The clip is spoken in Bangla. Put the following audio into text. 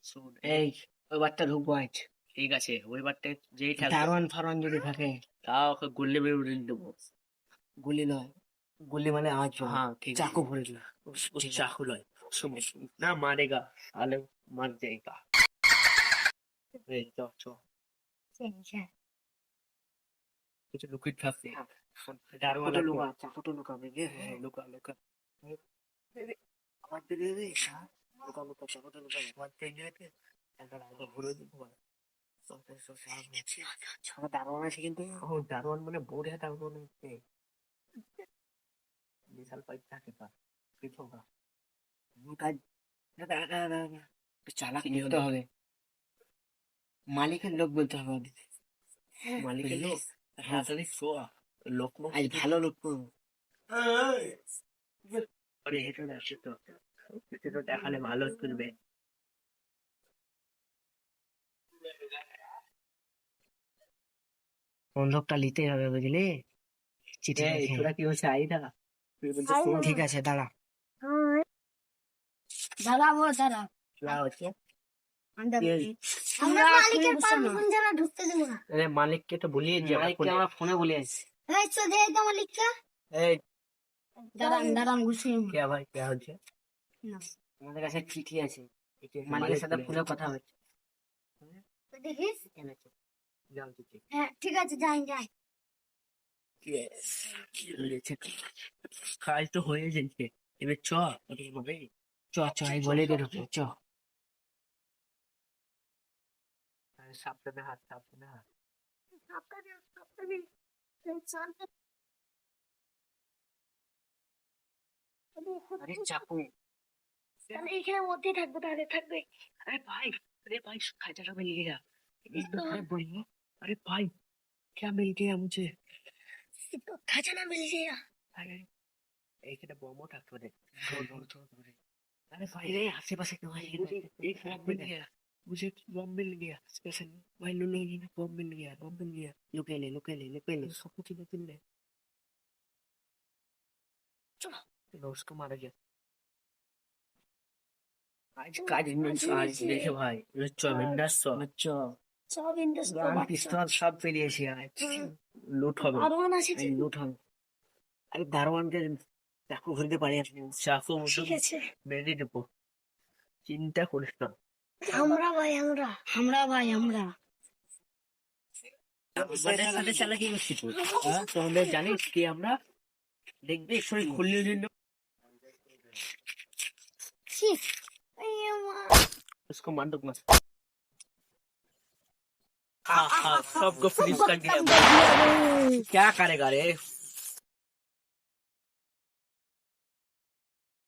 শুন এই ওই বারটা ঢুকবো আজ। ঠিক আছে, ওই বারটা যেই থাকবে দারোয়ান ফারোয়ান যদি থাকে তাও ওকে গুল্লি মেরে উড়িয়ে দেবো। গুলি নয়, গুলি মানে আজ हाँ ठीक है, চাকু ভরে দিল। उस चाकू लो, सुनो ना मारेगा, साले मर जाएगा। ए, चो चो कुछ लुकिट खाते हैं। डर वाला চাকুটো को লুকা, চাকুটো লুকা বুঝলি? लुका लुका আবার বেরিয়ে রে লুকা লুকা, চাকুটো লুকা। मत जाइए थे, ऐसा रात को भूल जाओ। আমার দারোয়ান আছে কিন্তু। ओ दारोन मैंने बोल है दारोन ने विशाल पैसा के पास किस होगा কাজ চালাক নিতে হবে, মালিকের লোক বলতে হবে ওদের। मालिक বুঝলি? लोग হ্যাঁ, हाथ नहीं सोआ लोग में আজ ভালো লোক করবো। अरे हेटो ऐसे तो দেখালে ভালো করবে। বন্ধকটা নিতেই হবে বুঝলি? চিঠি এই লিখে। তোরা কি হচ্ছে আইডা তুই বলতে ফোন ঠিক আছে দাঁড়া। দাঁড়াবো দাঁড়া, क्या হচ্ছে আমরা মালিকের পারমিশন ছাড়া ঢুকতে দেবো না। अरे मालिक के तो भूलिए जी মালিককে আমরা ফোনে বলে আসছি। এই চো দেই তো মালিককে। ए দাঁড়ান গুছিয়ে নিন। क्या भाई क्या হচ্ছে না, আমাদের কাছে চিঠি আছে, মালিকের মালিক সাথে বলে। ফোনে কথা হচ্ছে। তো দেখিস। এনেছে। যাও চিঠি হ্যাঁ ঠিক আছে, যাই यस লেছে কাজ তো হয়ে যাচ্ছে এবার চ ওদের হবে চ চ এই বলে দে ঢুকে চ। সাবধানে হাত আরে চাকু, তাহলে এখানে মধ্যে থাকবে, তাহলে থাকবে। अरे भाई खाजा मिल गया अरे बढ़िया अरे भाई क्या मिल गया मुझे तो খাজানা মিল গয়া। अरे एक ना बॉम्ब उठा तो दे ধরে। अरे भाई রে আশেপাশে কেউ আছে? मुझे एक बॉम्ब मिल गया मुझे बॉम्ब मिल गया स्पेशल भाई लो लो लो बॉम्ब मिल गया লুকে নে লুকে নে। सब कुछ ले ले চলো। चलो उसको मारा गया आज काज आज देखे भाई चौमिंडा सौ চ সব ইন্ডাস তো গান পিস্তল সব পেরিয়েছি আজ। लूट হবে দারোয়ান আছে। এই লুট হবে। আরে দারোয়ানকে চাকু ভরতে পারি আসলে। চাকু ঠিক আছে, মেরে দেবো চিন্তা করিস না আমরা ভাই আমরা আমাদের সাথে চালাকি করছি তুই হ্যাঁ তোদের জানিস কি আমরা দেখবি শরীর খুললে দিন ছি, এই আমার उसको मार दूंगा हाँ सबको फिनिश कर दिया क्या करेगा रे